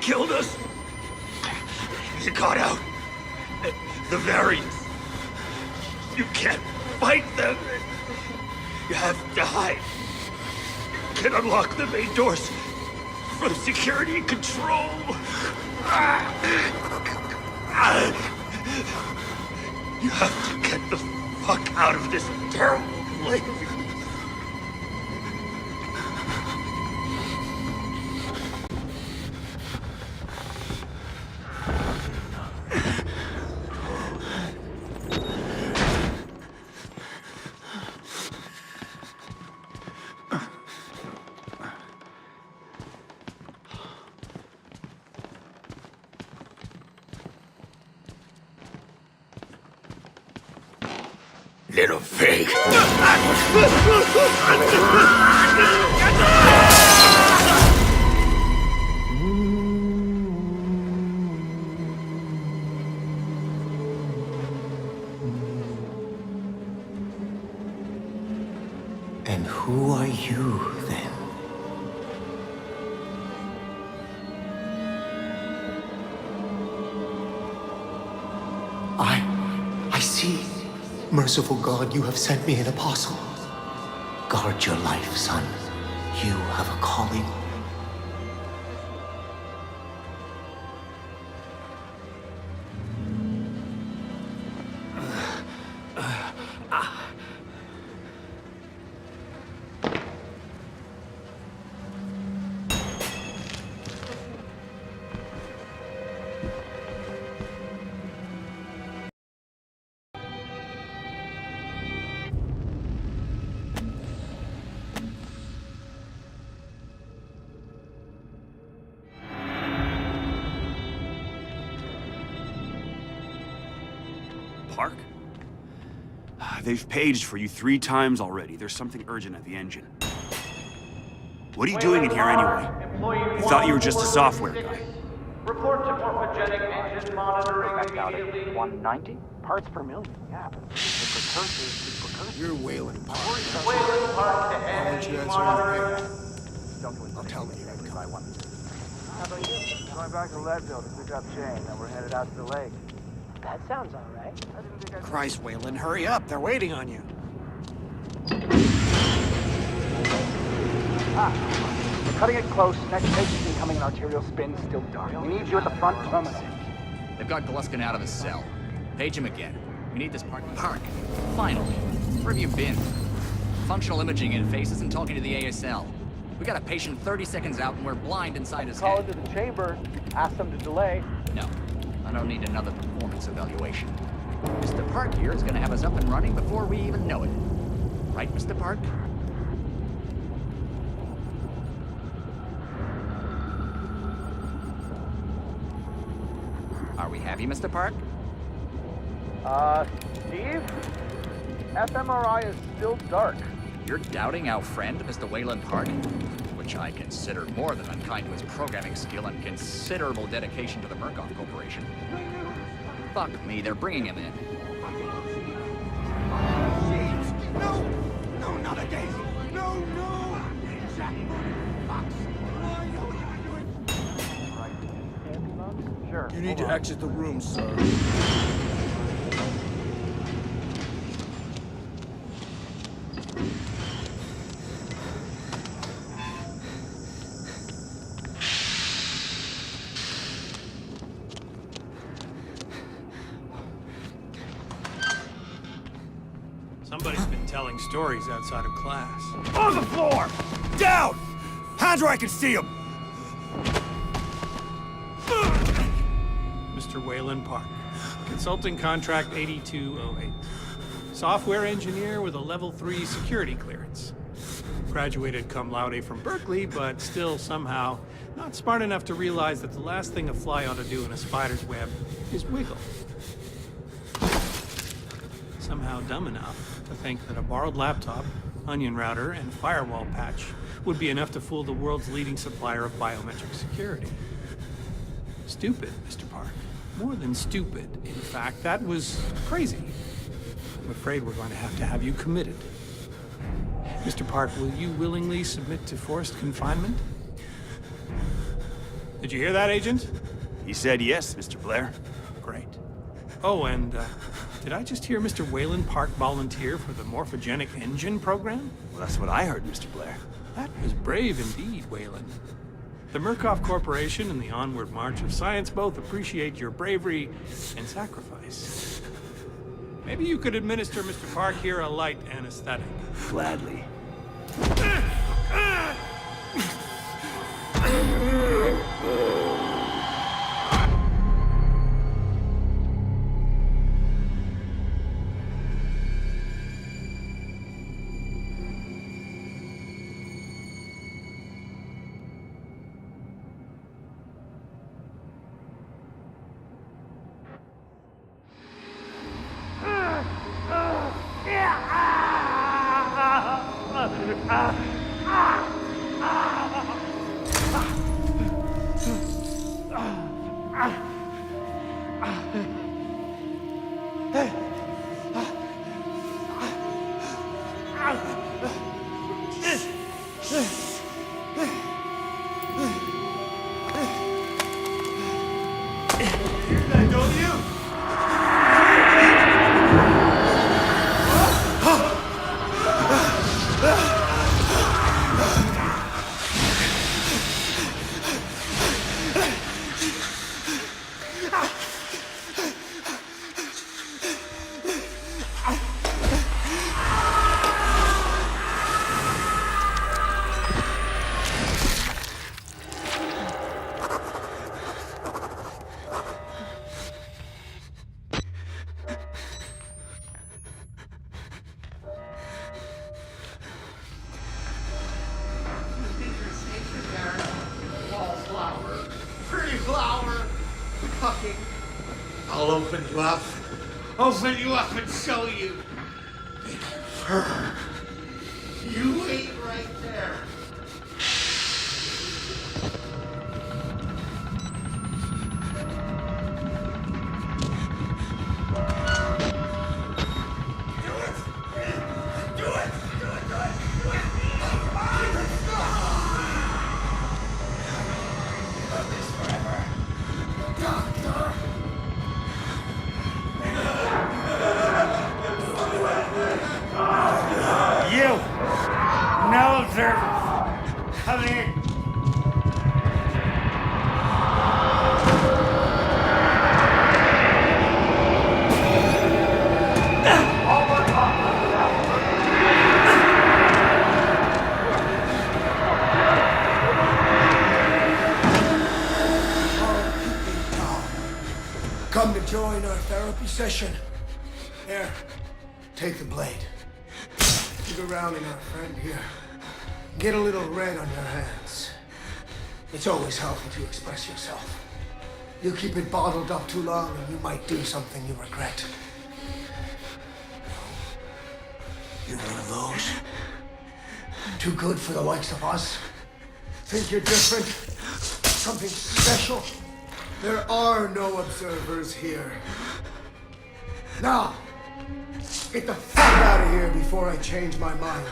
killed us. You got out. The variants. You can't fight them. You have to hide. You can unlock the main doors from security control. You have to get the fuck out of this terrible place. Little pig. And who are you, then? I see. Merciful God, you have sent me an apostle. Guard your life, son. You have a calling. Park? They've paged for you 3 times already. There's something urgent at the engine. What are you doing in here anyway? I thought you were just a software guy. Report to morphogenic engine monitoring immediately. 190 parts per million. Yeah. The precursors to precursors. You're Wayland Park. Wayland Park to engine monitoring. Don't go I'll tell you. I want. How about you? Going back to Leadville to pick up Jane, then we're headed out to the lake. That sounds all right. I didn't think I'd... Christ, Wayland, hurry up. They're waiting on you. We're cutting it close. Next station's incoming and arterial spin still dark. We need you at the front permanently. They've got Gluskin out of his cell. Page him again. We need this parking park. Finally. Where have you been? Functional imaging interface isn't talking to the ASL. We got a patient 30 seconds out and we're blind inside his Call head. into the chamber. Ask them to delay. No. I don't need another performance evaluation. Mr. Park here is going to have us up and running before we even know it. Right, Mr. Park? Are we happy, Mr. Park? Steve? fMRI is still dark. You're doubting our friend, Mr. Wayland Park? Which I consider more than unkind to his programming skill and considerable dedication to the Murkoff Corporation. Fuck me, they're bringing him in. No! No, not again! No, no! Jack, Fox, Sure. you need to exit the room, sir. Somebody's been telling stories outside of class. On the floor! Down! Hands where I can see them! Mr. Wayland Park. Consulting contract 8208. Software engineer with a level 3 security clearance. Graduated cum laude from Berkeley, but still somehow not smart enough to realize that the last thing a fly ought to do in a spider's web is wiggle. Somehow dumb enough to think that a borrowed laptop, onion router, and firewall patch would be enough to fool the world's leading supplier of biometric security. Stupid, Mr. Park. More than stupid. In fact, that was crazy. I'm afraid we're going to have you committed. Mr. Park, will you willingly submit to forced confinement? Did you hear that, Agent? He said yes, Mr. Blair. Great. Oh, and did I just hear Mr. Wayland Park volunteer for the morphogenic engine program? Well, that's what I heard, Mr. Blair. That was brave indeed, Wayland. The Murkoff Corporation and the Onward March of Science both appreciate your bravery and sacrifice. Maybe you could administer Mr. Park here a light anesthetic. Gladly. I'll open you up. Open you up and show you. Her. You wait right there. Come to join our therapy session. Here, take the blade. Dig around in our friend here. Get a little red on your hands. It's always helpful to express yourself. You keep it bottled up too long and you might do something you regret. You're one of those. Too good for the likes of us. Think you're different? Something special? There are no observers here. Now, get the fuck out of here before I change my mind.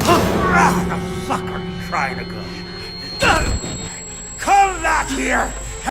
Where the fuck are you trying to go? Come back here!